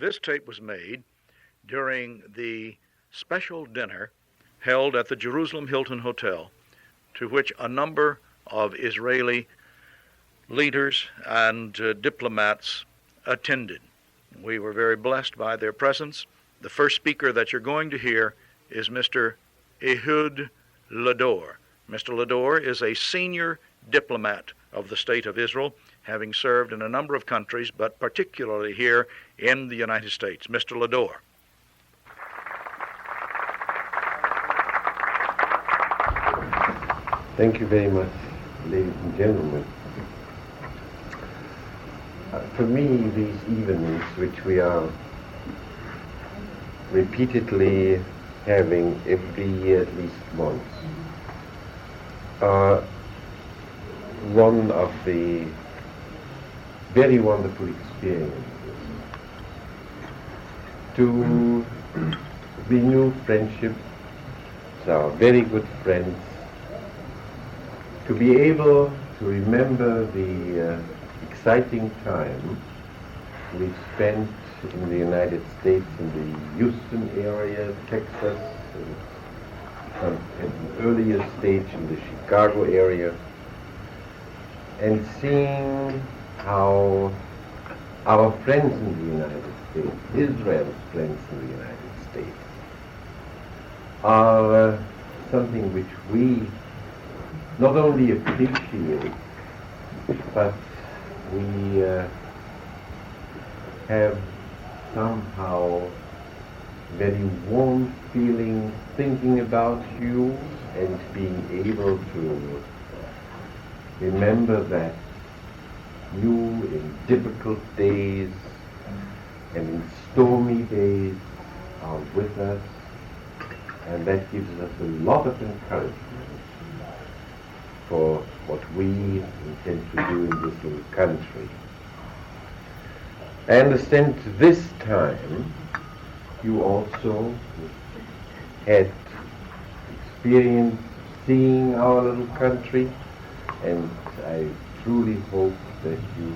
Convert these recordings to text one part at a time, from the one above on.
This tape was made during the special dinner held at the Jerusalem Hilton Hotel, to which a number of Israeli leaders and diplomats attended. We were very blessed by their presence. The first speaker that you're going to hear is Mr. Ehud Landau. Mr. Landau is a senior diplomat of the State of Israel, having served in a number of countries, but particularly here in the United States. Mr. Landau. Thank you very much, ladies and gentlemen. For me, these evenings, which we are repeatedly having every year at least once, are one of the very wonderful experiences. To renew friendship with our very good friends, to be able to remember the exciting time we spent in the United States, in the Houston area, Texas, and at an earlier stage in the Chicago area, and seeing how our friends in the United States, Israel's friends in the United States, are something which we not only appreciate, but we have somehow very warm feeling thinking about you and being able to remember that you in difficult days and in stormy days are with us, and that gives us a lot of encouragement for what we intend to do in this little country. I understand this time you also had experience seeing our little country, and I truly hope that you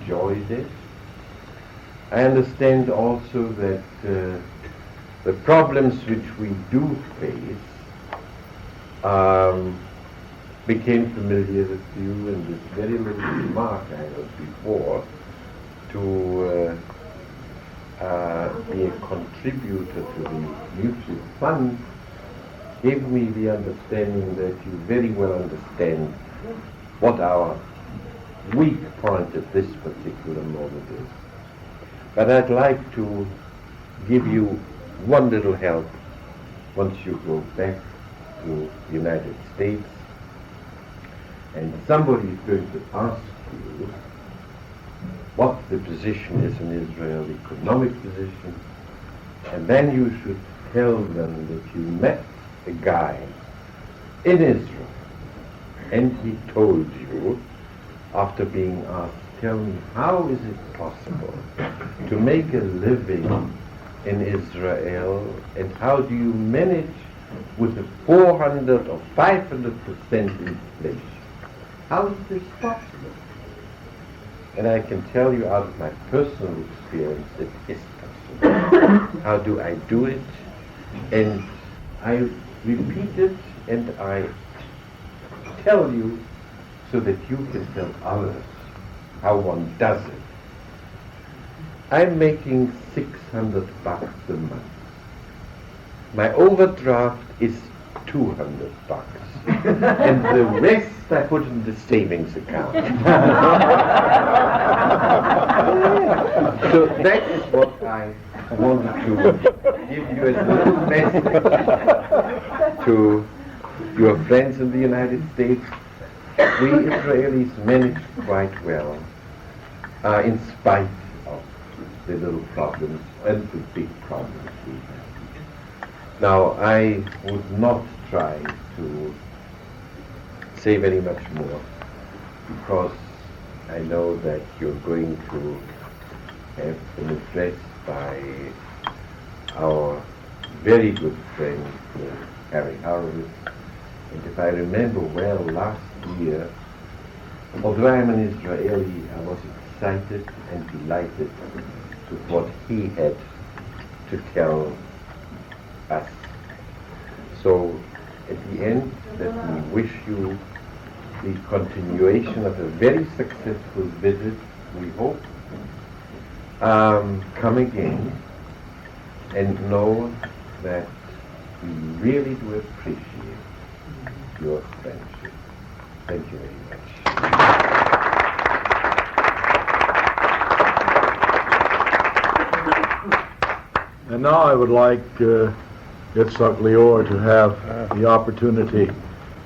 enjoyed it. I understand also that the problems which we do face became familiar with you in this very little remark I heard before, to be a contributor to the mutual fund gave me the understanding that you very well understand what our weak point at this particular moment is. But I'd like to give you one little help once you go back to the United States and somebody is going to ask you what the position is in Israel, the economic position, and then you should tell them that you met a guy in Israel, and he told you, after being asked, tell me, how is it possible to make a living in Israel, and how do you manage with a 400 or 500% inflation? How is this possible? And I can tell you out of my personal experience it is possible. How do I do it? And I repeat it and I tell you so that you can tell others how one does it. I'm making $600 a month. My overdraft is $200. And the rest I put in the savings account. So that is what I wanted to give you as a little message to your friends in the United States. We Israelis managed quite well, in spite of the little problems and the big problems we have. Now, I would not try to say very much more, because I know that you're going to have an address by our very good friend Harry Horowitz. And if I remember well, last year, although I'm an Israeli, I was excited and delighted to what he had to tell us. So at the end, let me wish you the continuation of a very successful visit, we hope. Come again and know that we really do appreciate your friendship. Thank you very much. And now I would like Yitzhak Lior to have the opportunity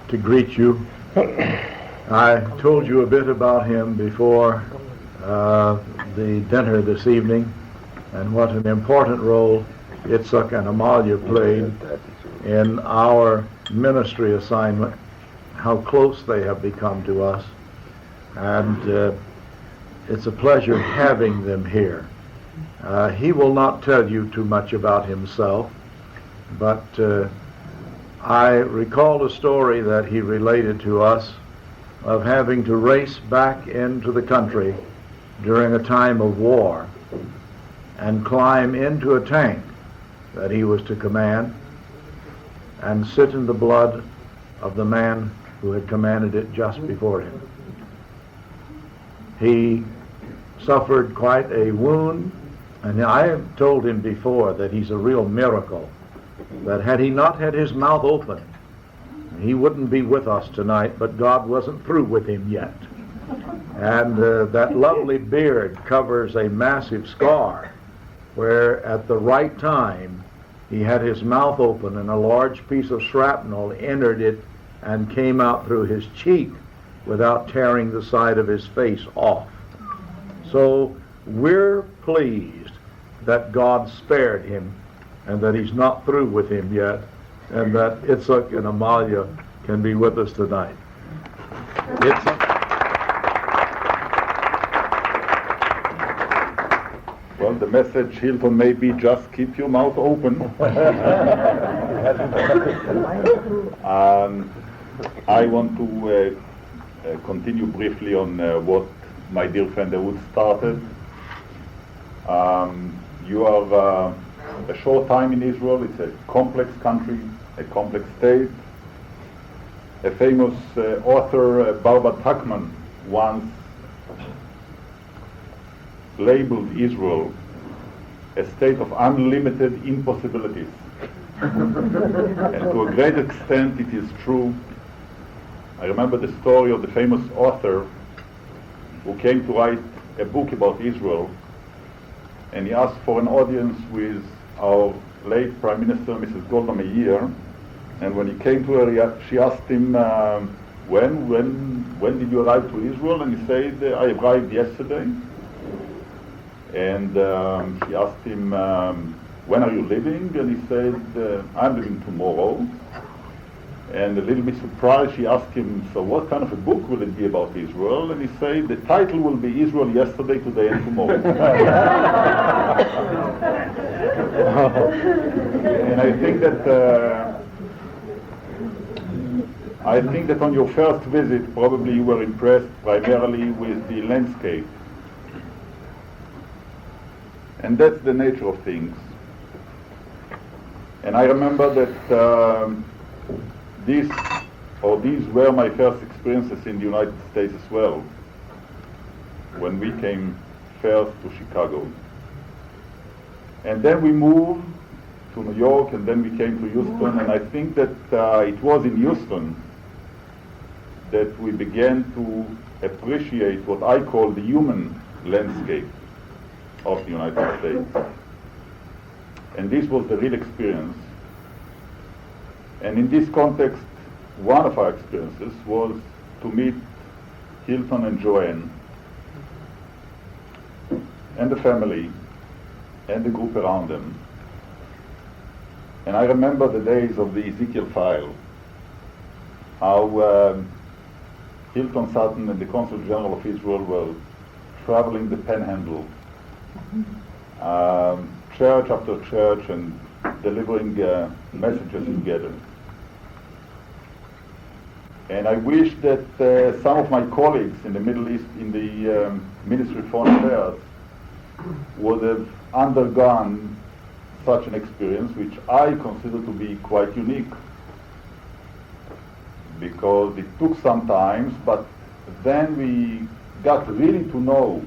to greet you. I told you a bit about him before the dinner this evening, and what an important role Yitzhak and Amalia played in our ministry assignment, how close they have become to us, and it's a pleasure having them here. He will not tell you too much about himself, but I recall a story that he related to us of having to race back into the country during a time of war and climb into a tank that he was to command and sit in the blood of the man who had commanded it just before him. He suffered quite a wound, and I have told him before that he's a real miracle, that had he not had his mouth open, he wouldn't be with us tonight, but God wasn't through with him yet. And that lovely beard covers a massive scar where at the right time he had his mouth open and a large piece of shrapnel entered it and came out through his cheek without tearing the side of his face off. So we're pleased that God spared him and that he's not through with him yet, and that Yitzhak and Amalia can be with us tonight. Well, the message, Hilton, may be just keep your mouth open. I want to continue briefly on what my dear friend Ehud started. You are a short time in Israel. It's a complex country, a complex state. A famous author, Barbara Tuchman, once labeled Israel a state of unlimited impossibilities. And to a great extent it is true. I remember the story of the famous author who came to write a book about Israel, and he asked for an audience with our late Prime Minister, Mrs. Golda Meir, and when he came to her, she asked him, when did you arrive to Israel? And he said, I arrived yesterday. And she asked him, when are you leaving? And he said, I'm leaving tomorrow. And a little bit surprised, she asked him, so what kind of a book will it be about Israel? And he said, the title will be Israel Yesterday, Today, and Tomorrow. And I think that on your first visit, probably you were impressed primarily with the landscape. And that's the nature of things. And I remember that these were my first experiences in the United States as well, when we came first to Chicago. And then we moved to New York, and then we came to Houston, and I think that it was in Houston that we began to appreciate what I call the human landscape of the United States. And this was the real experience. And in this context, one of our experiences was to meet Hilton and Joanne and the family and the group around them. And I remember the days of the Ezekiel file, how Hilton Sutton and the Consul General of Israel were traveling the Panhandle, church after church, and delivering messages together. And I wish that some of my colleagues in the Middle East, in the Ministry of Foreign Affairs, would have undergone such an experience, which I consider to be quite unique, because it took some time, but then we got really to know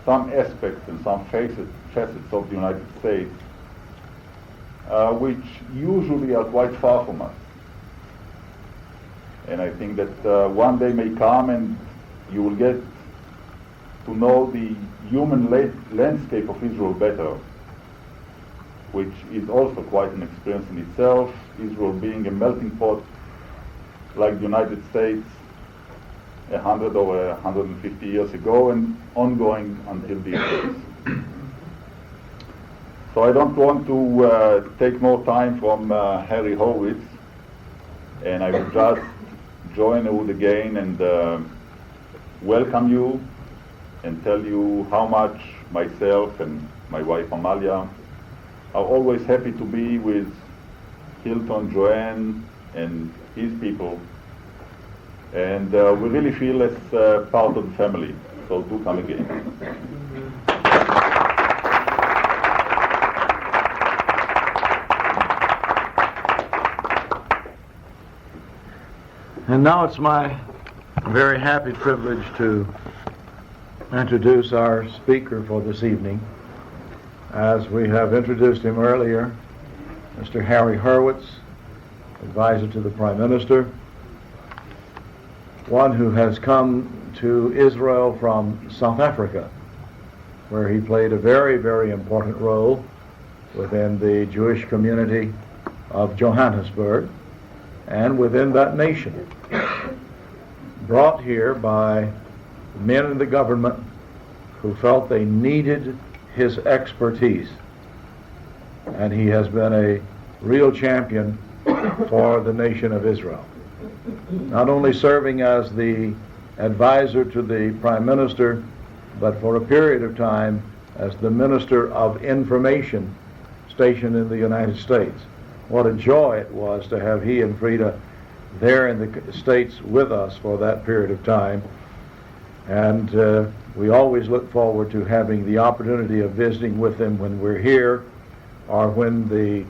some aspects and some facets of the United States, which usually are quite far from us. And I think that one day may come and you will get to know the human landscape of Israel better, which is also quite an experience in itself, Israel being a melting pot like the United States 100 or 150 years ago and ongoing until these days. So I don't want to take more time from Harry Horowitz, and I will just join Ehud again and welcome you and tell you how much myself and my wife Amalia are always happy to be with Hilton, Joanne, and his people. And we really feel as part of the family. So do come again. And now it's my very happy privilege to introduce our speaker for this evening. As we have introduced him earlier, Mr. Harry Horowitz, advisor to the Prime Minister, one who has come to Israel from South Africa, where he played a very, very important role within the Jewish community of Johannesburg and within that nation, brought here by men in the government who felt they needed his expertise. And he has been a real champion for the nation of Israel, not only serving as the advisor to the Prime Minister, but for a period of time as the Minister of Information stationed in the United States. What a joy it was to have he and Frida there in the States with us for that period of time. And we always look forward to having the opportunity of visiting with them when we're here, or when the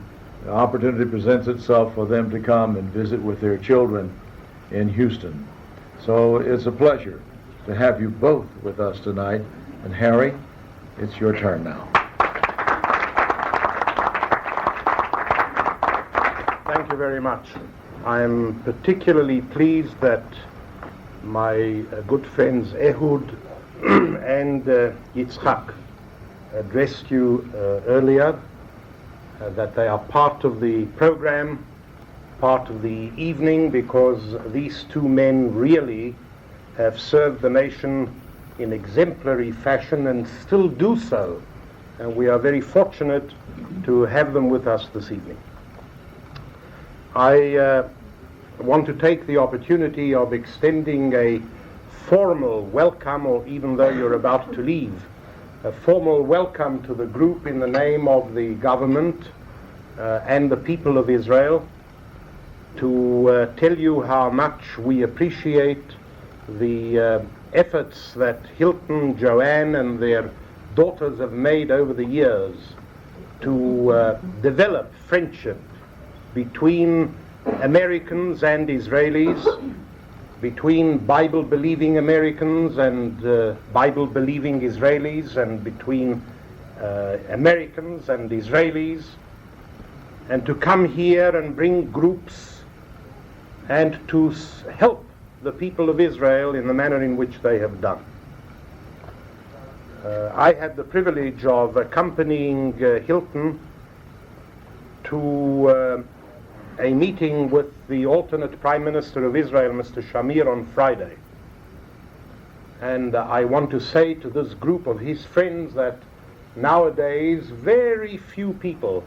opportunity presents itself for them to come and visit with their children in Houston. So it's a pleasure to have you both with us tonight. And Harry, it's your turn now. Thank you very much. I am particularly pleased that my good friends Ehud and Yitzhak addressed you earlier, that they are part of the program, part of the evening, because these two men really have served the nation in exemplary fashion and still do so. And we are very fortunate to have them with us this evening. I want to take the opportunity of extending a formal welcome, or even though you're about to leave, a formal welcome to the group in the name of the government and the people of Israel, to tell you how much we appreciate the efforts that Hilton, Joanne, and their daughters have made over the years to develop friendship between Americans and Israelis, between Bible-believing Americans and Bible-believing Israelis, and between Americans and Israelis, and to come here and bring groups and to help the people of Israel in the manner in which they have done. I had the privilege of accompanying Hilton to a meeting with the alternate Prime Minister of Israel, Mr. Shamir, on Friday. And I want to say to this group of his friends that nowadays very few people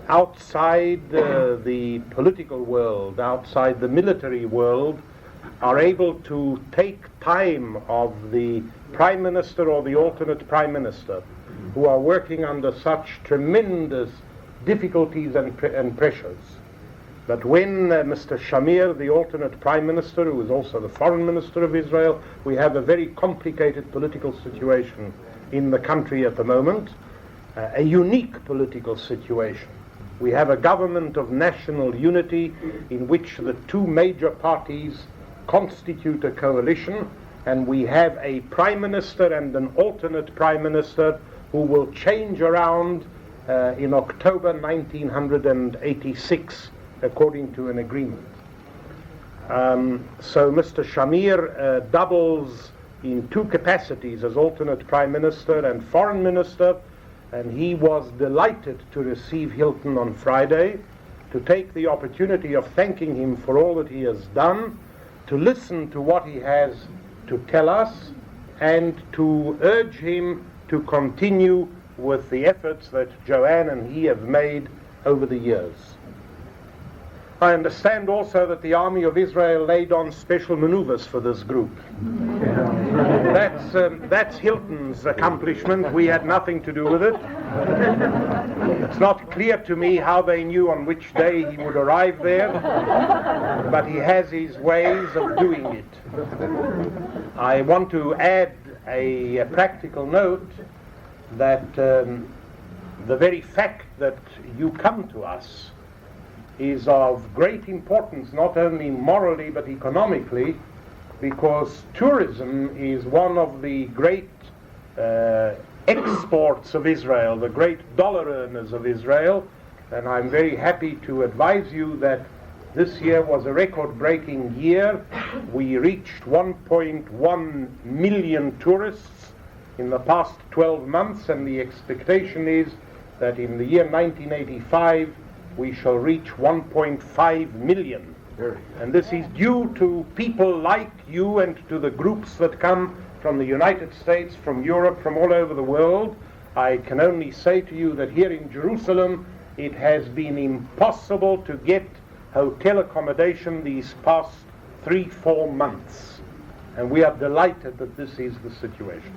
outside the political world, outside the military world, are able to take time of the Prime Minister or the alternate Prime Minister, who are working under such tremendous difficulties and pressures. But when Mr. Shamir, the alternate Prime Minister, who is also the Foreign Minister of Israel, we have a very complicated political situation in the country at the moment, a unique political situation. We have a government of national unity in which the two major parties constitute a coalition, and we have a prime minister and an alternate prime minister who will change around in October 1986 according to an agreement. So Mr. Shamir doubles in two capacities as alternate prime minister and foreign minister, and he was delighted to receive Hilton on Friday, to take the opportunity of thanking him for all that he has done, to listen to what he has to tell us, and to urge him to continue with the efforts that Joanne and he have made over the years. I understand also that the Army of Israel laid on special maneuvers for this group. That's Hilton's accomplishment. We had nothing to do with it. It's not clear to me how they knew on which day he would arrive there, but he has his ways of doing it. I want to add a practical note that the very fact that you come to us is of great importance, not only morally but economically, because tourism is one of the great exports of Israel, the great dollar earners of Israel, and I'm very happy to advise you that this year was a record-breaking year. We reached 1.1 million tourists in the past 12 months, and the expectation is that in the year 1985 we shall reach 1.5 million. And this is due to people like you and to the groups that come from the United States, from Europe, from all over the world. I can only say to you that here in Jerusalem it has been impossible to get hotel accommodation these past 3-4 months. And we are delighted that this is the situation.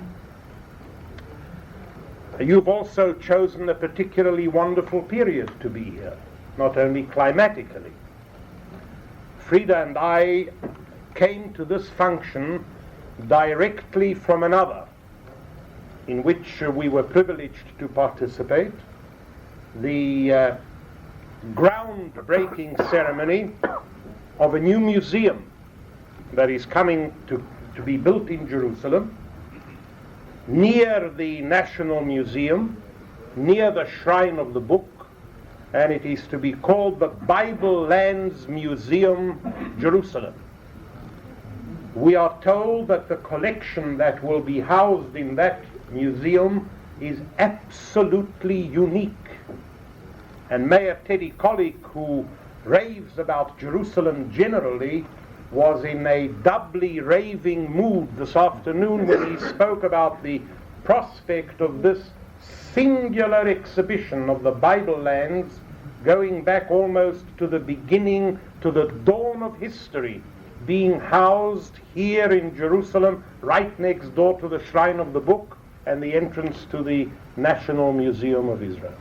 You've also chosen a particularly wonderful period to be here, not only climatically. Frida and I came to this function directly from another, in which we were privileged to participate, the groundbreaking ceremony of a new museum that is coming to be built in Jerusalem, near the National Museum, near the Shrine of the Book, and it is to be called the Bible Lands Museum, Jerusalem. We are told that the collection that will be housed in that museum is absolutely unique. And Mayor Teddy Kolik, who raves about Jerusalem generally, was in a doubly raving mood this afternoon when he spoke about the prospect of this singular exhibition of the Bible lands going back almost to the beginning, to the dawn of history, being housed here in Jerusalem, right next door to the Shrine of the Book and the entrance to the National Museum of Israel.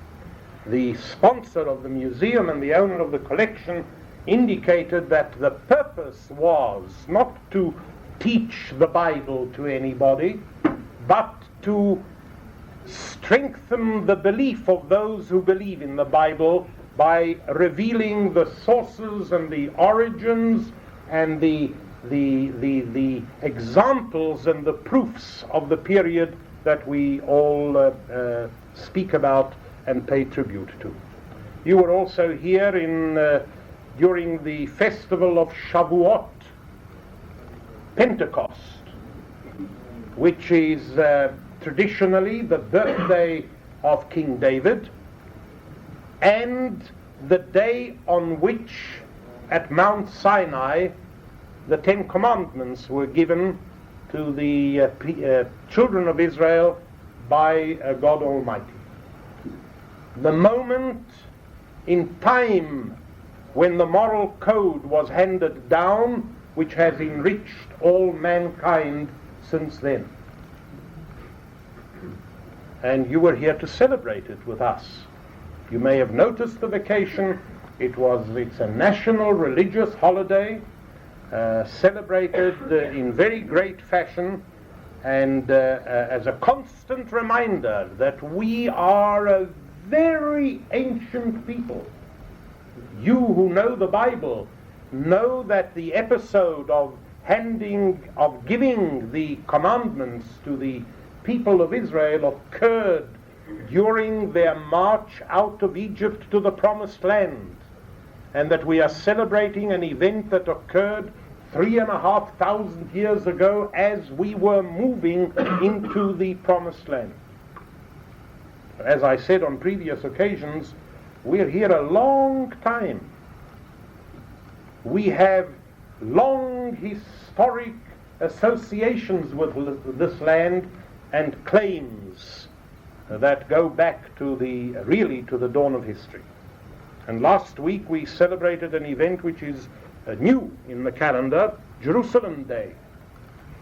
The sponsor of the museum and the owner of the collection indicated that the purpose was not to teach the Bible to anybody, but to strengthen the belief of those who believe in the Bible by revealing the sources and the origins and the examples and the proofs of the period that we all speak about and pay tribute to. You were also here during the festival of Shavuot, Pentecost, which is traditionally the birthday of King David, and the day on which at Mount Sinai the 10 Commandments were given to the children of Israel by God Almighty. The moment in time when the moral code was handed down, which has enriched all mankind since then. And you were here to celebrate it with us. You may have noticed the vacation. It's a national religious holiday, celebrated in very great fashion and as a constant reminder that we are a very ancient people. You who know the Bible know that the episode of giving the commandments to the people of Israel occurred during their march out of Egypt to the Promised Land, and that we are celebrating an event that occurred 3,500 years ago as we were moving into the Promised Land. As I said on previous occasions, we're here a long time. We have long historic associations with this land and claims that go back to the dawn of history. And last week we celebrated an event which is new in the calendar, Jerusalem Day,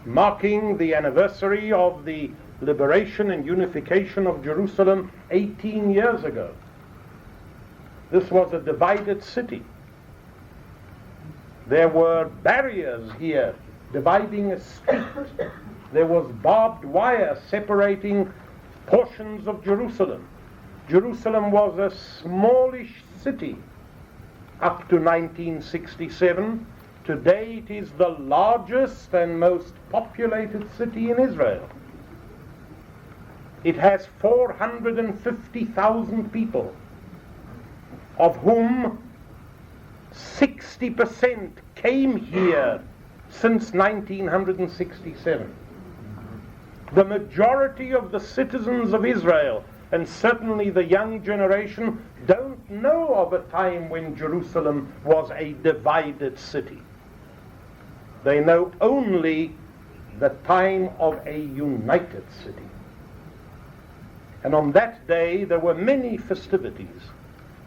marking the anniversary of the liberation and unification of Jerusalem 18 years ago. This was a divided city. There were barriers here dividing a street. There was barbed wire separating portions of Jerusalem. Jerusalem was a smallish city up to 1967. Today it is the largest and most populated city in Israel. It has 450,000 people, of whom 60% came here since 1967. The majority of the citizens of Israel, and certainly the young generation, don't know of a time when Jerusalem was a divided city. They know only the time of a united city. And on that day there were many festivities.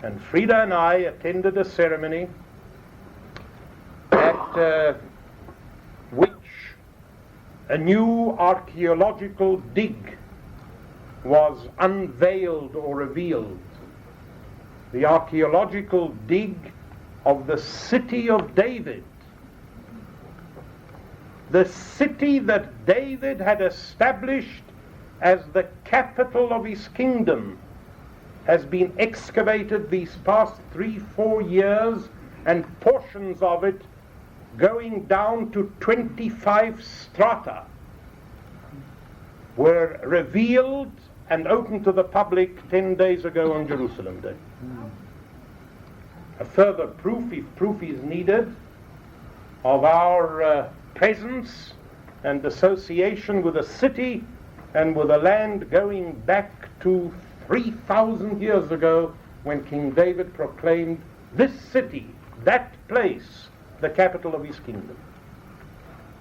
And Frida and I attended a ceremony at which a new archaeological dig was unveiled or revealed. The archaeological dig of the city of David. The city that David had established as the capital of his kingdom has been excavated these past 3-4 years, and portions of it going down to 25 strata were revealed and opened to the public 10 days ago on Jerusalem Day. A further proof, if proof is needed, of our presence and association with a city and with a land going back to 3,000 years ago, when King David proclaimed this city, that place, the capital of his kingdom.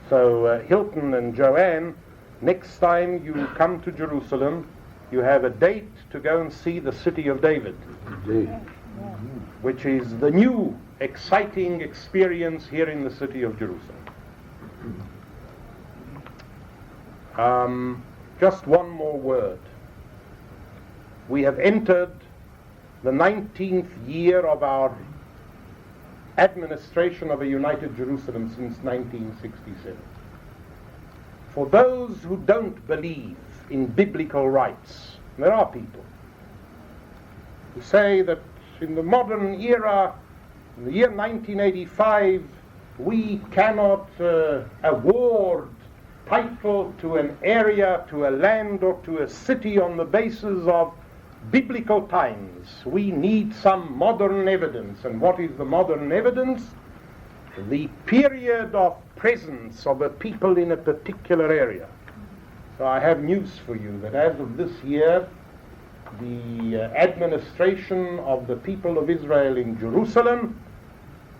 So Hilton and Joanne, next time you come to Jerusalem, you have a date to go and see the city of David, which is the new exciting experience here in the city of Jerusalem. Just one more word. We have entered the 19th year of our administration of a united Jerusalem since 1967. For those who don't believe in biblical rights, there are people who say that in the modern era, in the year 1985, we cannot award title to an area, to a land, or to a city on the basis of biblical times. We need some modern evidence. And what is the modern evidence? The period of presence of a people in a particular area. So I have news for you, that as of this year, the administration of the people of Israel in Jerusalem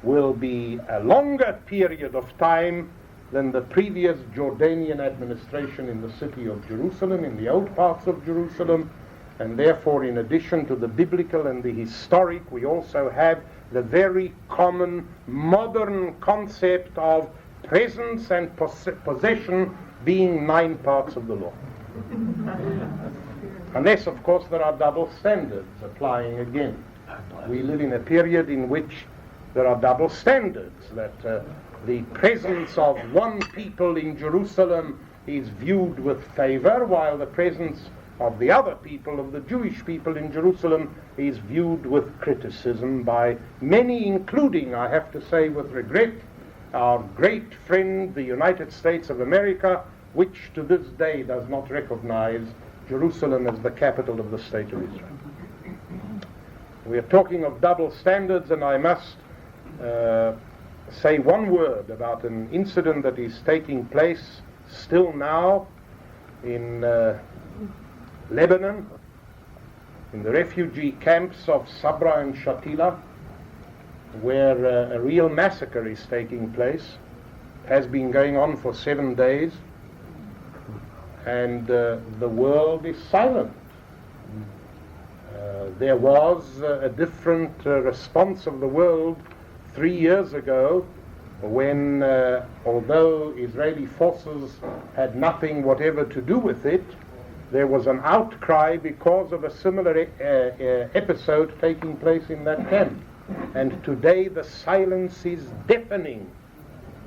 will be a longer period of time than the previous Jordanian administration in the city of Jerusalem, in the old parts of Jerusalem. And therefore, in addition to the biblical and the historic, we also have the very common modern concept of presence and possession being 9 parts of the law. Unless, of course, there are double standards applying again. We live in a period in which there are double standards, that the presence of one people in Jerusalem is viewed with favor, while the presence of the other people, of the Jewish people in Jerusalem, is viewed with criticism by many, including, I have to say with regret, our great friend, the United States of America, which to this day does not recognize Jerusalem as the capital of the State of Israel. We are talking of double standards, and I must say one word about an incident that is taking place still now in Lebanon, in the refugee camps of Sabra and Shatila, where a real massacre is taking place. It has been going on for 7 days, and the world is silent. There was a different response of the world 3 years ago, when, although Israeli forces had nothing whatever to do with it, there was an outcry because of a similar episode taking place in that camp. And today the silence is deafening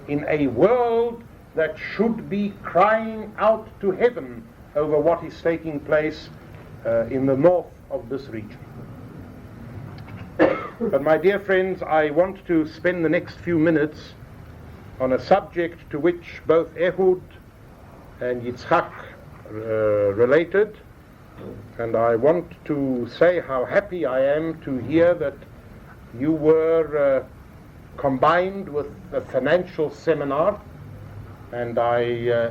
in a world that should be crying out to heaven over what is taking place in the north of this region. But my dear friends, I want to spend the next few minutes on a subject to which both Ehud and Yitzhak related, and I want to say how happy I am to hear that you were combined with a financial seminar, and I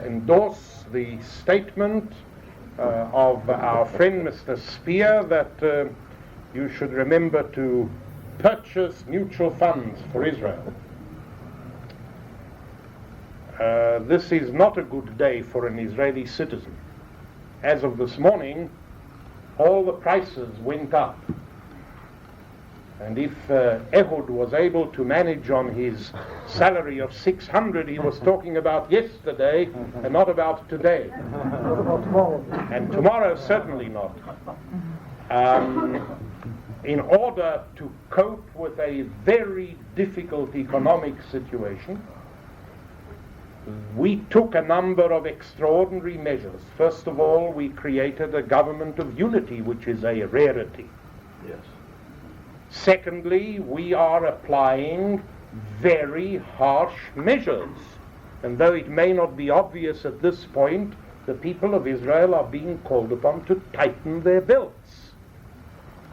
endorse the statement of our friend Mr. Spear that you should remember to purchase mutual funds for Israel. This is not a good day for an Israeli citizen. As of this morning, all the prices went up. And if Ehud was able to manage on his salary of 600, he was talking about yesterday and not about today. And tomorrow, certainly not. In order to cope with a very difficult economic situation, we took a number of extraordinary measures. First of all, we created a government of unity, which is a rarity. Yes. Secondly, we are applying very harsh measures. And though it may not be obvious at this point, the people of Israel are being called upon to tighten their belts.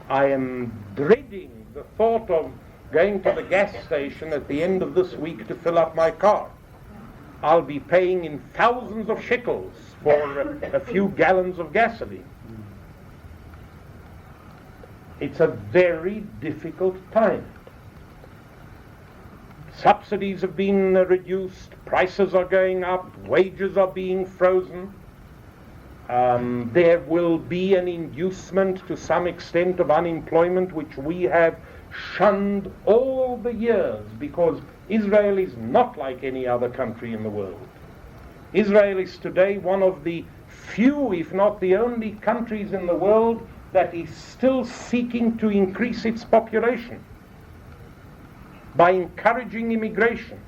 I am dreading the thought of going to the gas station at the end of this week to fill up my car. I'll be paying in thousands of shekels for a few gallons of gasoline. It's a very difficult time. Subsidies have been reduced, prices are going up, wages are being frozen. There will be an inducement to some extent of unemployment, which we have shunned all the years, because Israel is not like any other country in the world. Israel is today one of the few, if not the only countries in the world that is still seeking to increase its population by encouraging immigration.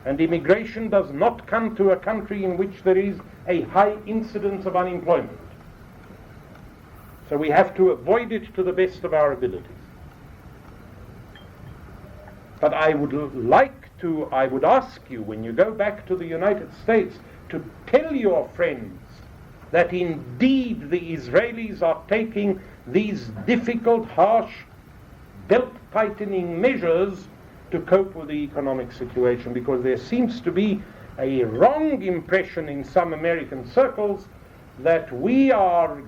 And immigration does not come to a country in which there is a high incidence of unemployment. So we have to avoid it to the best of our abilities. But I would ask you, when you go back to the United States, to tell your friends that indeed the Israelis are taking these difficult, harsh, belt-tightening measures to cope with the economic situation, because there seems to be a wrong impression in some American circles that we are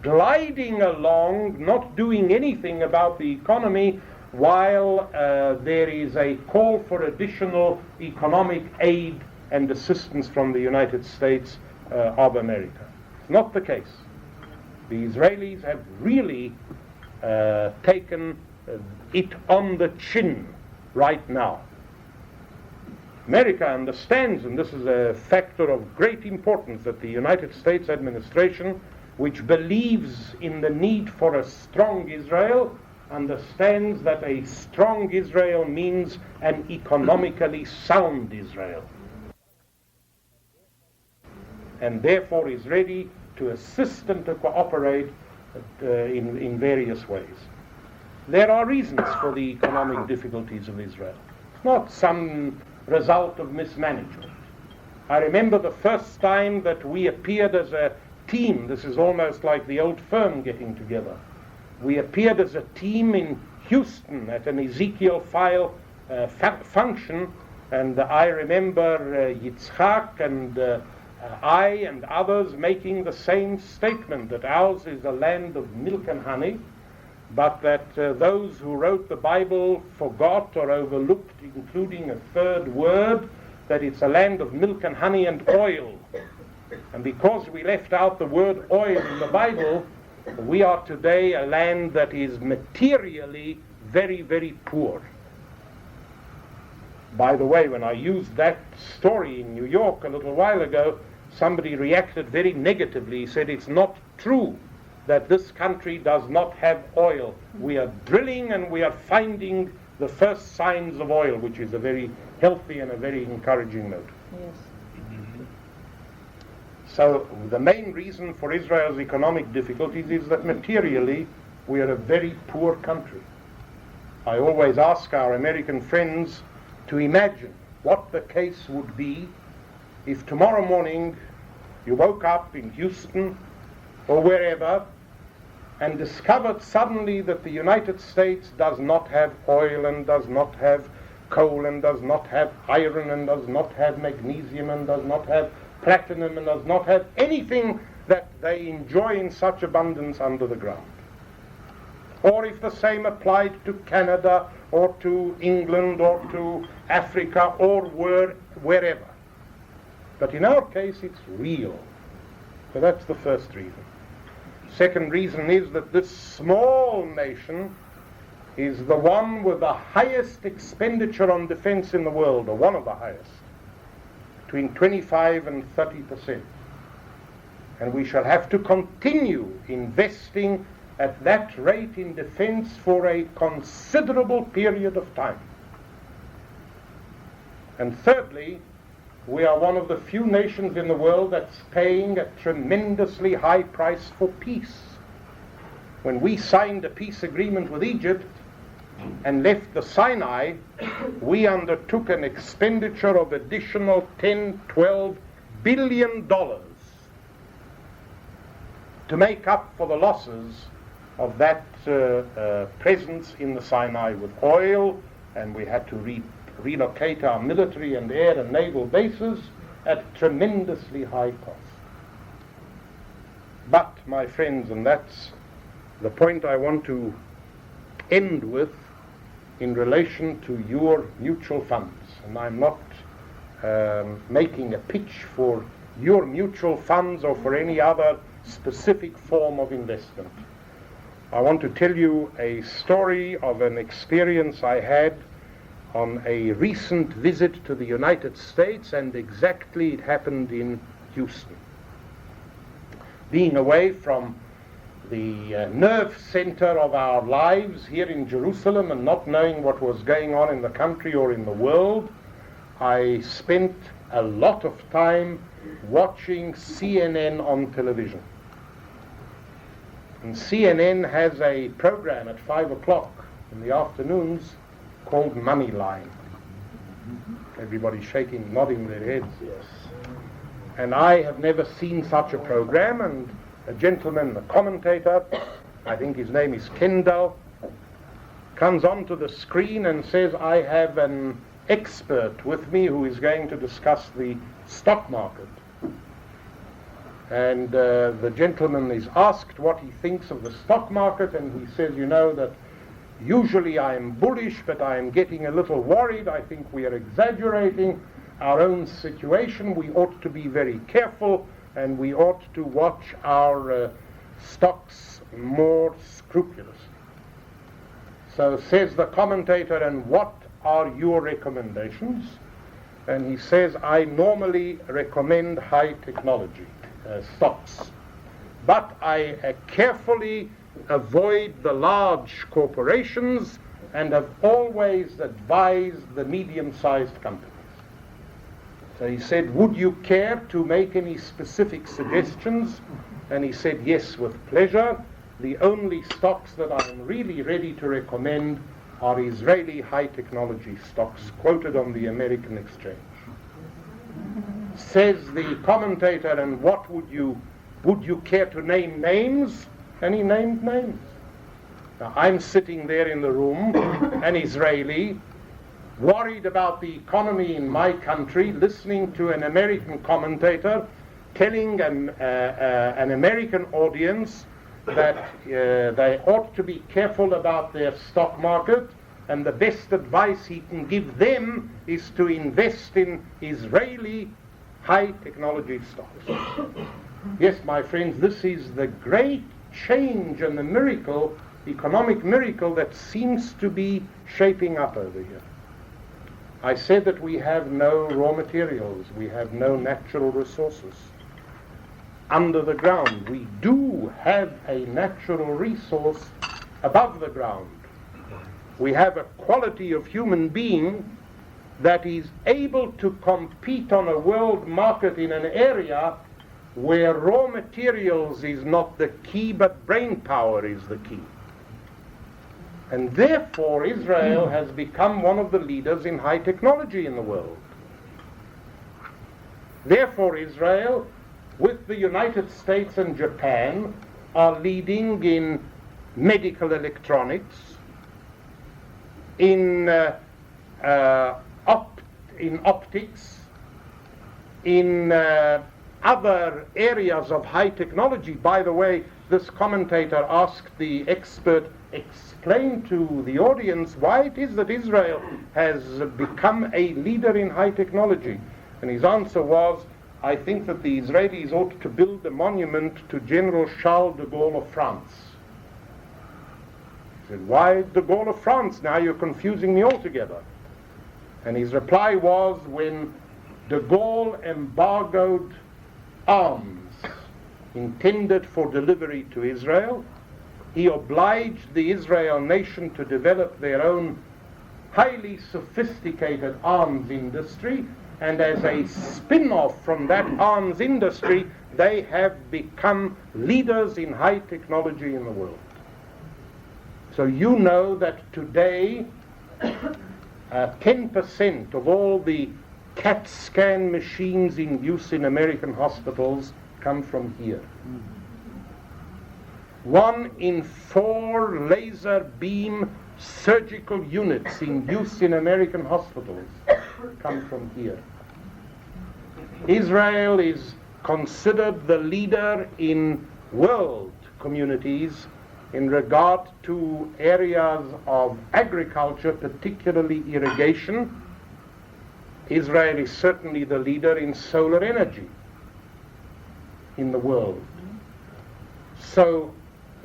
gliding along, not doing anything about the economy, while there is a call for additional economic aid and assistance from the United States of America. It's not the case. The Israelis have really taken it on the chin right now. America understands, and this is a factor of great importance, that the United States administration, which believes in the need for a strong Israel, understands that a strong Israel means an economically sound Israel. and therefore is ready to assist and to cooperate in various ways. There are reasons for the economic difficulties of Israel. It's not some result of mismanagement. I remember the first time that we appeared as a team. This is almost like the old firm getting together. We appeared as a team in Houston at an Ezekiel file function, and I remember Yitzhak and I and others making the same statement, that ours is a land of milk and honey, but that those who wrote the Bible forgot or overlooked, including a third word, that it's a land of milk and honey and oil. And because we left out the word oil in the Bible, we are today a land that is materially very, very poor. By the way, when I used that story in New York a little while ago, somebody reacted very negatively. He said, it's not true that this country does not have oil. We are drilling and we are finding the first signs of oil, which is a very healthy and a very encouraging note. Yes. So the main reason for Israel's economic difficulties is that materially we are a very poor country. I always ask our American friends to imagine what the case would be if tomorrow morning you woke up in Houston or wherever and discovered suddenly that the United States does not have oil and does not have coal and does not have iron and does not have magnesium and does not have platinum and does not have anything that they enjoy in such abundance under the ground. Or if the same applied to Canada or to England or to Africa or wherever. But in our case it's real. So that's the first reason. Second reason is that this small nation is the one with the highest expenditure on defense in the world, or one of the highest, between 25 and 30%. And we shall have to continue investing at that rate in defense for a considerable period of time. And thirdly, we are one of the few nations in the world that's paying a tremendously high price for peace. When we signed a peace agreement with Egypt and left the Sinai, we undertook an expenditure of additional $10-12 billion to make up for the losses of that presence in the Sinai with oil, and we had to relocate our military and air and naval bases at tremendously high cost. But, my friends, and that's the point I want to end with in relation to your mutual funds, and I'm not making a pitch for your mutual funds or for any other specific form of investment. I want to tell you a story of an experience I had on a recent visit to the United States, and exactly it happened in Houston. Being away from the nerve center of our lives here in Jerusalem and not knowing what was going on in the country or in the world, I spent a lot of time watching CNN on television. And CNN has a program at 5 o'clock in the afternoons called Moneyline. Everybody's shaking, nodding their heads. Yes. And I have never seen such a program, and a gentleman, a commentator, I think his name is Kendall, comes onto the screen and says, I have an expert with me who is going to discuss the stock market. And the gentleman is asked what he thinks of the stock market, and he says, you know, that usually I am bullish, but I am getting a little worried. I think we are exaggerating our own situation. We ought to be very careful, and we ought to watch our stocks more scrupulously. So says the commentator, and what are your recommendations? And he says, I normally recommend high technology stocks, but I carefully avoid the large corporations and have always advised the medium-sized companies. So he said, would you care to make any specific suggestions? And he said, yes, with pleasure. The only stocks that I'm really ready to recommend are Israeli high technology stocks quoted on the American exchange. Says the commentator, and what would you care to name names? And he named names. Now I'm sitting there in the room, an Israeli, worried about the economy in my country, listening to an American commentator telling an American audience that they ought to be careful about their stock market, and the best advice he can give them is to invest in Israeli high technology stocks. Yes, my friends, this is the great change and the miracle, economic miracle, that seems to be shaping up over here. I said that we have no raw materials, we have no natural resources under the ground. We do have a natural resource above the ground. We have a quality of human being that is able to compete on a world market in an area where raw materials is not the key, but brain power is the key. And therefore Israel has become one of the leaders in high technology in the world. Therefore Israel, with the United States and Japan, are leading in medical electronics, in optics, in other areas of high technology. By the way, this commentator asked the expert, explain to the audience why it is that Israel has become a leader in high technology. And his answer was, I think that the Israelis ought to build a monument to General Charles de Gaulle of France. He said, why de Gaulle of France? Now you're confusing me altogether. And his reply was, when de Gaulle embargoed arms intended for delivery to Israel, he obliged the Israel nation to develop their own highly sophisticated arms industry, and as a spin-off from that arms industry, they have become leaders in high technology in the world. So you know that today 10% of all the CAT scan machines in use in American hospitals come from here. 1 in 4 laser beam surgical units in use in American hospitals come from here. Israel is considered the leader in world communities in regard to areas of agriculture, particularly irrigation. Israel is certainly the leader in solar energy in the world. So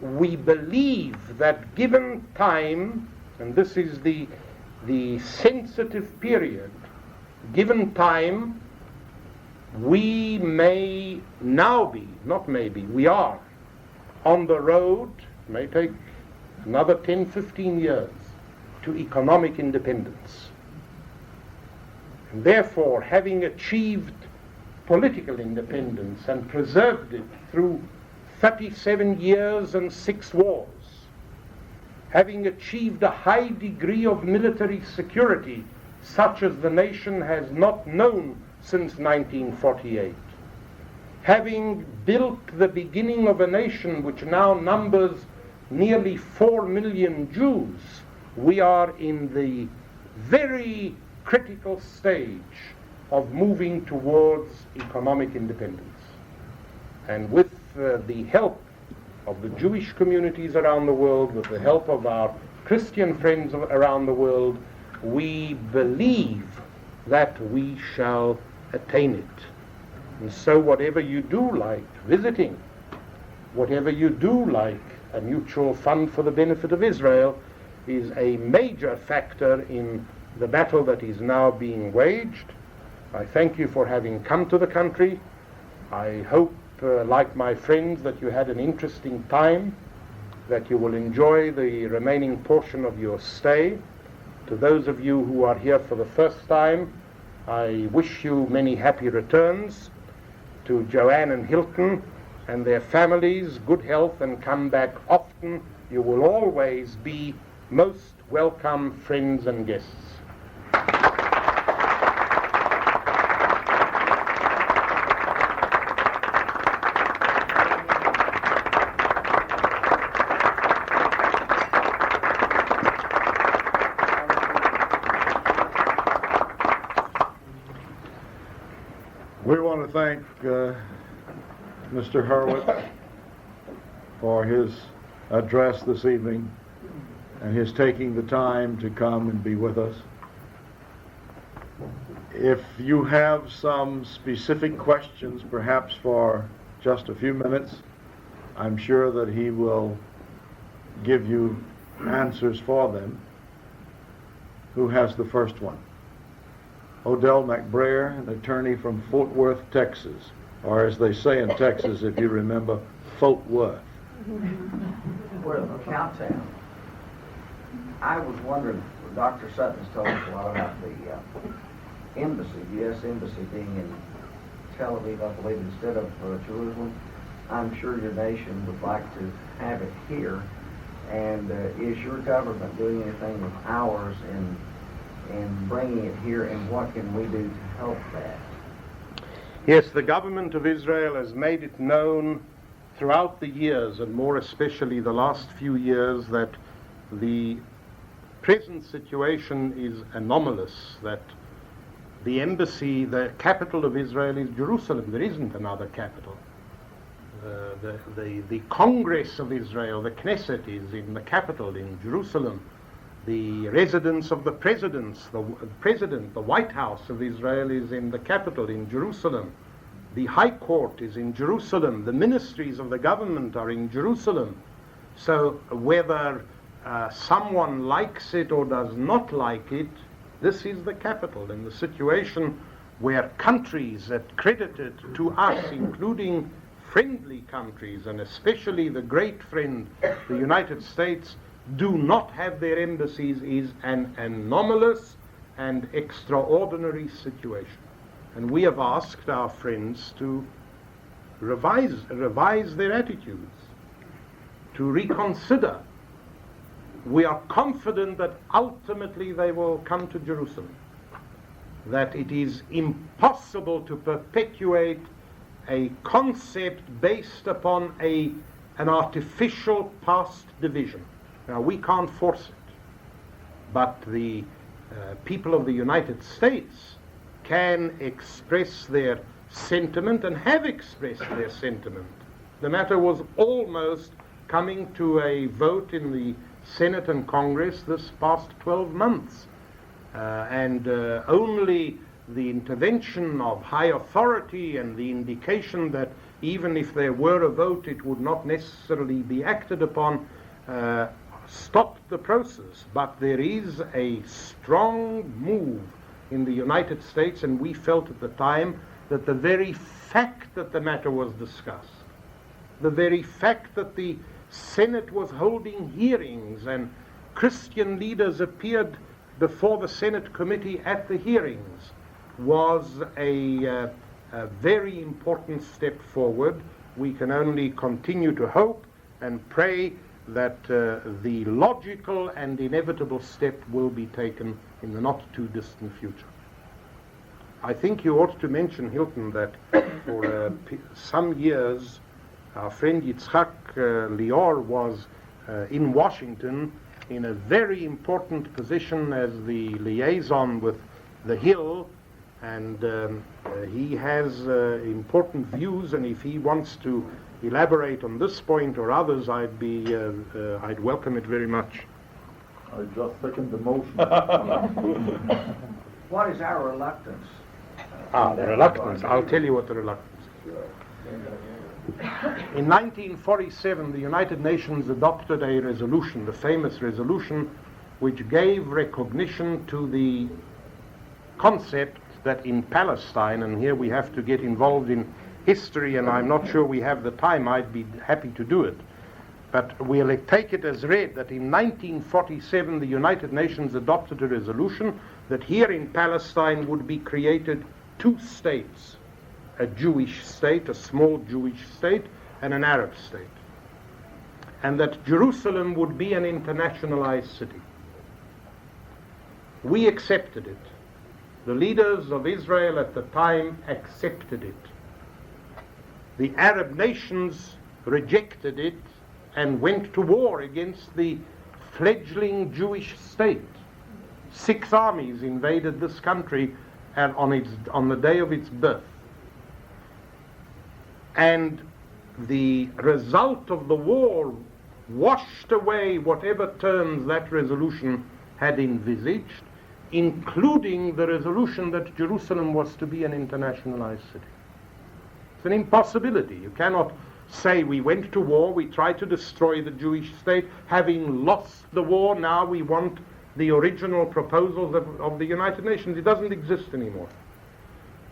we believe that given time, and this is the sensitive period, given time, we may now be, not maybe, we are on the road, may take another 10, 15 years, to economic independence. And therefore, having achieved political independence and preserved it through 37 years and 6 wars, having achieved a high degree of military security such as the nation has not known since 1948, having built the beginning of a nation which now numbers nearly 4 million Jews, we are in the very critical stage of moving towards economic independence. And with the help of the Jewish communities around the world, with the help of our Christian friends around the world, we believe that we shall attain it. And so whatever you do, like visiting, whatever you do, like a mutual fund for the benefit of Israel, is a major factor in the battle that is now being waged. I thank you for having come to the country. I hope, like my friends, that you had an interesting time, that you will enjoy the remaining portion of your stay. To those of you who are here for the first time, I wish you many happy returns. To Joanne and Hilton and their families, good health, and come back often. You will always be most welcome friends and guests. We want to thank Mr. Horowitz for his address this evening and his taking the time to come and be with us. If you have some specific questions, perhaps for just a few minutes, I'm sure that he will give you answers for them. Who has the first one? Odell McBrayer, an attorney from Fort Worth, Texas, or as they say in Texas, if you remember, Fort Worth. Well, Cowtown. I was wondering, Dr. Sutton's told us a lot about the embassy, the U.S. embassy being in Tel Aviv, I believe, instead of Jerusalem. I'm sure your nation would like to have it here. And is your government doing anything with ours in bringing it here, and what can we do to help that? Yes, the government of Israel has made it known throughout the years, and more especially the last few years, that the present situation is anomalous, that the embassy, the capital of Israel is Jerusalem. There isn't another capital. The Congress of Israel, the Knesset, is in the capital, in Jerusalem. The residence of the president, the White House of Israel, is in the capital, in Jerusalem. The High Court is in Jerusalem. The ministries of the government are in Jerusalem. So whether someone likes it or does not like it, this is the capital. And the situation where countries accredited to us, including friendly countries, and especially the great friend, the United States, do not have their embassies, is an anomalous and extraordinary situation. And we have asked our friends to revise their attitudes, to reconsider. We are confident that ultimately they will come to Jerusalem, that it is impossible to perpetuate a concept based upon an artificial past division. Now, we can't force it, but the people of the United States can express their sentiment and have expressed their sentiment. The matter was almost coming to a vote in the Senate and Congress this past 12 months. And only the intervention of high authority and the indication that even if there were a vote, it would not necessarily be acted upon, stopped the process. But there is a strong move in the United States, and we felt at the time that the very fact that the matter was discussed, the very fact that the Senate was holding hearings and Christian leaders appeared before the Senate committee at the hearings, was a very important step forward. We can only continue to hope and pray that the logical and inevitable step will be taken in the not too distant future. I think you ought to mention, Hilton, that for some years our friend Yitzhak Lior was in Washington in a very important position as the liaison with the Hill, and he has important views, and if he wants to elaborate on this point or others, I'd welcome it very much. I just second the motion. What is our reluctance? The reluctance. I'll tell you what the reluctance is. In 1947, the United Nations adopted a resolution, the famous resolution, which gave recognition to the concept that in Palestine, and here we have to get involved in history, and I'm not sure we have the time, I'd be happy to do it, but we'll take it as read that in 1947 the United Nations adopted a resolution that here in Palestine would be created two states, a Jewish state, a small Jewish state, and an Arab state, and that Jerusalem would be an internationalized city. We accepted it. The leaders of Israel at the time accepted it. The Arab nations rejected it and went to war against the fledgling Jewish state. 6 armies invaded this country and on the day of its birth. And the result of the war washed away whatever terms that resolution had envisaged, including the resolution that Jerusalem was to be an internationalized city. It's an impossibility. You cannot say we went to war, we tried to destroy the Jewish state, having lost the war, now we want the original proposals of the United Nations. It doesn't exist anymore.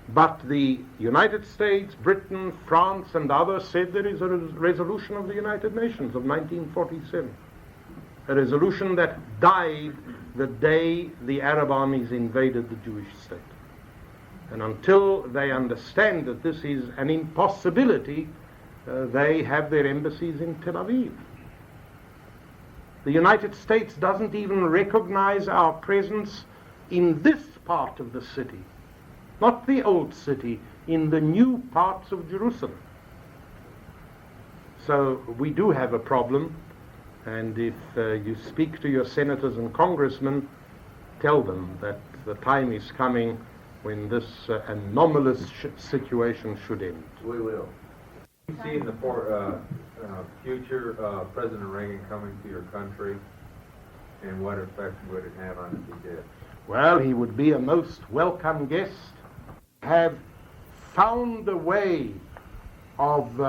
But the United States, Britain, France, and others said there is a resolution of the United Nations of 1947. A resolution that died the day the Arab armies invaded the Jewish state. And until they understand that this is an impossibility, they have their embassies in Tel Aviv. The United States doesn't even recognize our presence in this part of the city, not the old city, in the new parts of Jerusalem. So we do have a problem, and if you speak to your senators and congressmen, tell them that the time is coming when this anomalous situation should end. We will. You see in the future President Reagan coming to your country, and what effect would it have on if he did? Well, he would be a most welcome guest. Have found a way of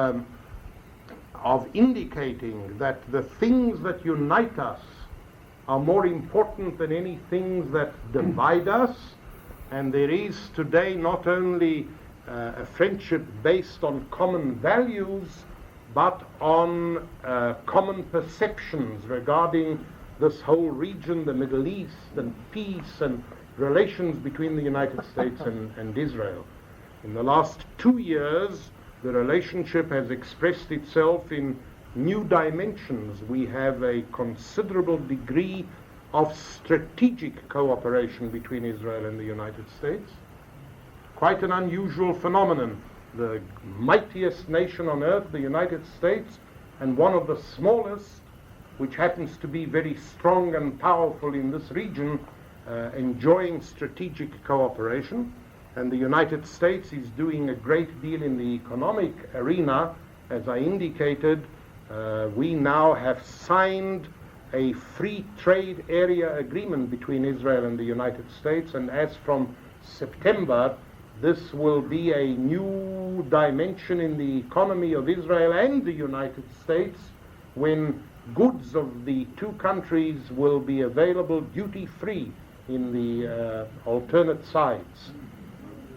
indicating that the things that unite us are more important than any things that divide us, and there is today not only a friendship based on common values, but on common perceptions regarding this whole region, the Middle East, and peace and relations between the United States and Israel. In the last 2 years, the relationship has expressed itself in new dimensions. We have a considerable degree of strategic cooperation between Israel and the United States. Quite an unusual phenomenon. The mightiest nation on earth, the United States, and one of the smallest, which happens to be very strong and powerful in this region, enjoying strategic cooperation. And the United States is doing a great deal in the economic arena. As I indicated, we now have signed a free trade area agreement between Israel and the United States, and as from September, this will be a new dimension in the economy of Israel and the United States, when goods of the two countries will be available duty-free in the alternate sides.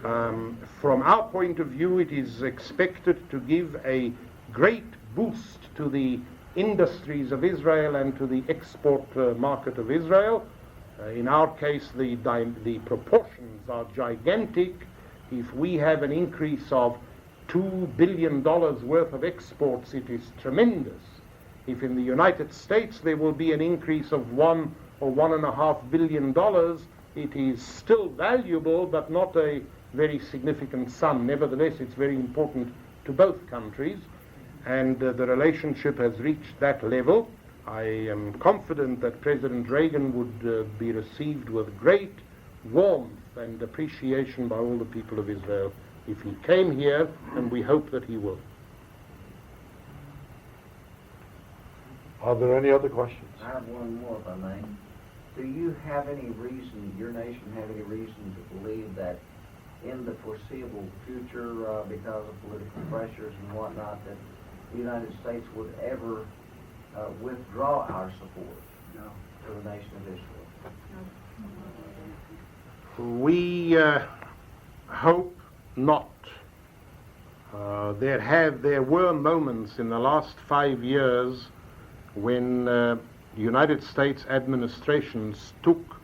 From our point of view, it is expected to give a great boost to the industries of Israel and to the export market of Israel. In our case, the proportions are gigantic. If we have an increase of $2 billion worth of exports, it is tremendous. If in the United States there will be an increase of $1 or $1.5 billion, it is still valuable, but not a very significant sum. Nevertheless, it's very important to both countries, and the relationship has reached that level. I am confident that President Reagan would be received with great warmth and appreciation by all the people of Israel if he came here, and we hope that he will. Are there any other questions? I have one more, if I may. Do you have any reason, your nation have any reason to believe that in the foreseeable future, because of political pressures and whatnot, that the United States would ever withdraw our support to the nation of Israel? We hope not. There were moments in the last 5 years when United States administrations took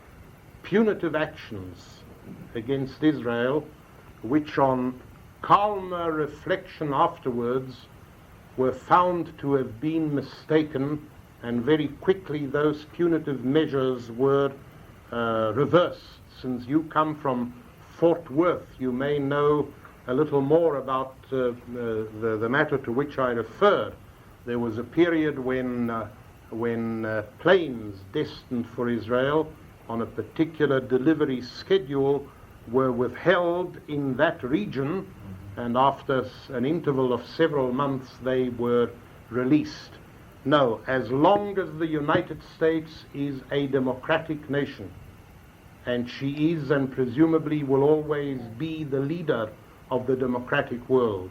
punitive actions against Israel, which on calmer reflection afterwards were found to have been mistaken, and very quickly those punitive measures were reversed. Since you come from Fort Worth, you may know a little more about the matter to which I refer. There was a period when planes destined for Israel on a particular delivery schedule were withheld in that region, and after an interval of several months they were released. No, as long as the United States is a democratic nation, and she is and presumably will always be the leader of the democratic world,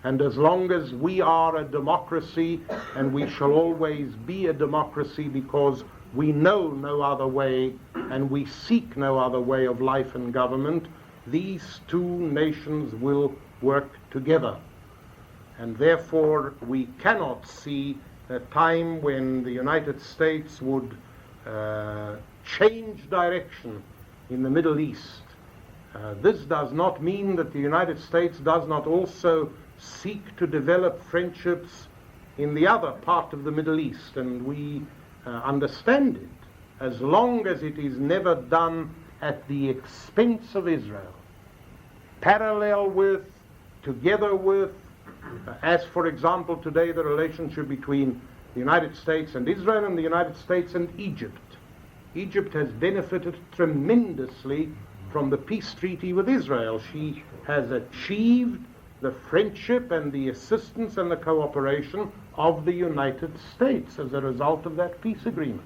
and as long as we are a democracy, and we shall always be a democracy because we know no other way and we seek no other way of life and government, these two nations will work together. And therefore we cannot see a time when the United States would change direction in the Middle East. This does not mean that the United States does not also seek to develop friendships in the other part of the Middle East, and we understand it, as long as it is never done at the expense of Israel, parallel with, together with, as for example today the relationship between the United States and Israel, and the United States and Egypt. Egypt has benefited tremendously from the peace treaty with Israel. She has achieved the friendship and the assistance and the cooperation of the United States as a result of that peace agreement.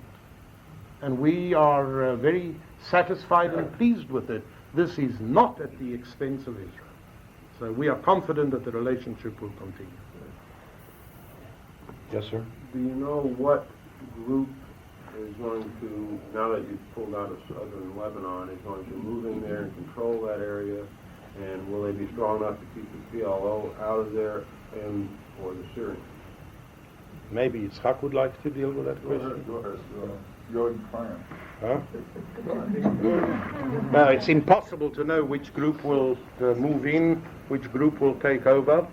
And we are very satisfied and pleased with it. This is not at the expense of Israel. So we are confident that the relationship will continue. Yes, sir. Do you know what group is going to, now that you've pulled out of southern Lebanon, is going to move in there and control that area? And will they be strong enough to keep the PLO out of there and or the Syrians? Maybe Yitzhak would like to deal with that question. Go ahead. You're in France. Huh? Well, it's impossible to know which group will move in, which group will take over.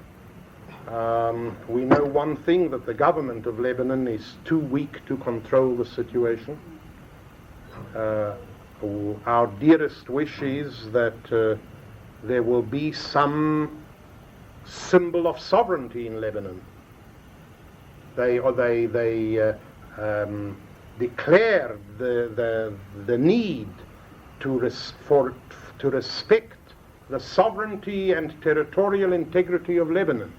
We know one thing, that the government of Lebanon is too weak to control the situation. Our dearest wish is that there will be some symbol of sovereignty in Lebanon. They declare the need to respect the sovereignty and territorial integrity of Lebanon.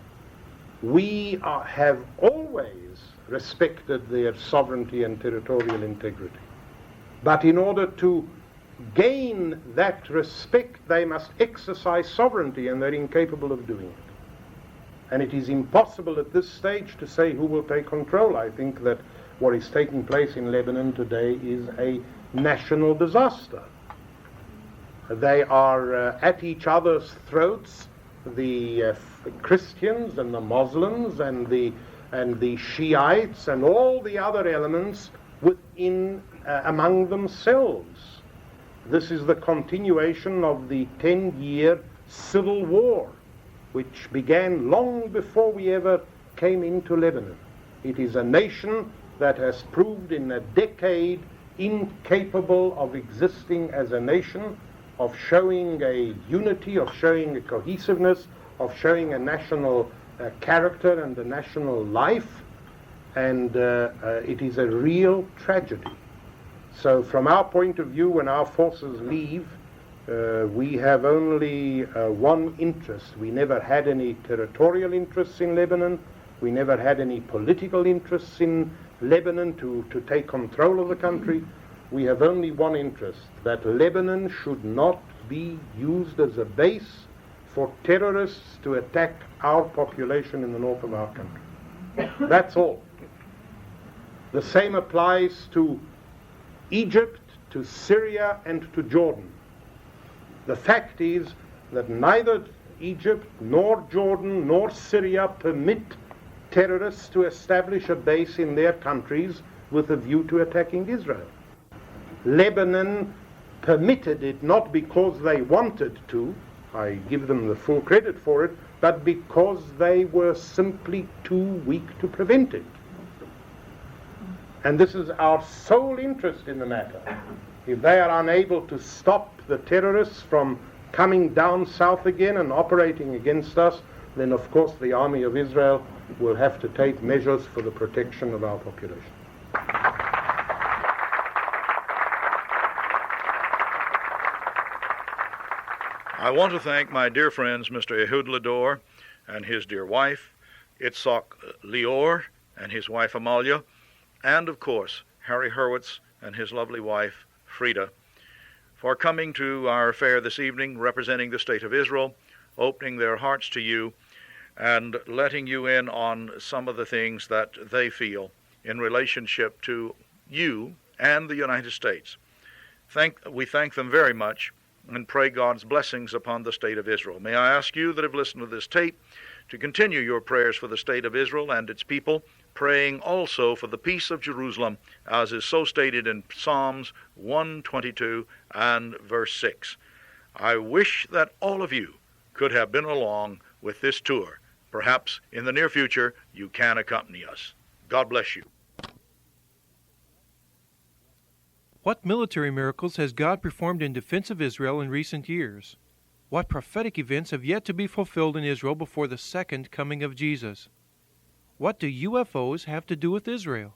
We have always respected their sovereignty and territorial integrity. But in order to gain that respect, they must exercise sovereignty, and they're incapable of doing it. And it is impossible at this stage to say who will take control. I think that what is taking place in Lebanon today is a national disaster. They are at each other's throats, the Christians and the Muslims and the Shiites and all the other elements within among themselves. This is the continuation of the 10-year civil war, which began long before we ever came into Lebanon. It is a nation that has proved in a decade incapable of existing as a nation, of showing a unity, of showing a cohesiveness, of showing a national character and a national life, and it is a real tragedy. So from our point of view, when our forces leave, we have only one interest. We never had any territorial interests in Lebanon. We never had any political interests in Lebanon to take control of the country. We have only one interest, that Lebanon should not be used as a base for terrorists to attack our population in the north of our country. That's all. The same applies to Egypt, to Syria, and to Jordan. The fact is that neither Egypt, nor Jordan, nor Syria permit terrorists to establish a base in their countries with a view to attacking Israel. Lebanon permitted it not because they wanted to, I give them the full credit for it, but because they were simply too weak to prevent it. And this is our sole interest in the matter. If they are unable to stop the terrorists from coming down south again and operating against us, then of course the army of Israel will have to take measures for the protection of our population. I want to thank my dear friends, Mr. Ehud Landau and his dear wife, Itzhak Lior and his wife Amalia, and of course Harry Horowitz and his lovely wife Frida, for coming to our fair this evening, representing the State of Israel, opening their hearts to you, and letting you in on some of the things that they feel in relationship to you and the United States. We thank them very much and pray God's blessings upon the State of Israel. May I ask you that have listened to this tape to continue your prayers for the State of Israel and its people, praying also for the peace of Jerusalem, as is so stated in Psalms 122 and verse 6. I wish that all of you could have been along with this tour. Perhaps in the near future you can accompany us. God bless you. What military miracles has God performed in defense of Israel in recent years? What prophetic events have yet to be fulfilled in Israel before the second coming of Jesus? What do UFOs have to do with Israel?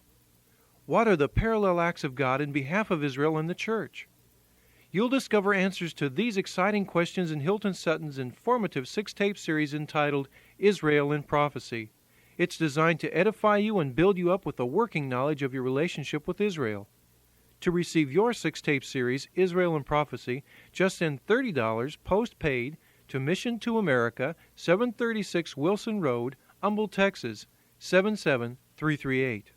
What are the parallel acts of God in behalf of Israel and the Church? You'll discover answers to these exciting questions in Hilton Sutton's informative 6-tape series entitled Israel in Prophecy. It's designed to edify you and build you up with a working knowledge of your relationship with Israel. To receive your 6-tape series, Israel in Prophecy, just send $30 post-paid to Mission to America, 736 Wilson Road, Humble, Texas, 77338.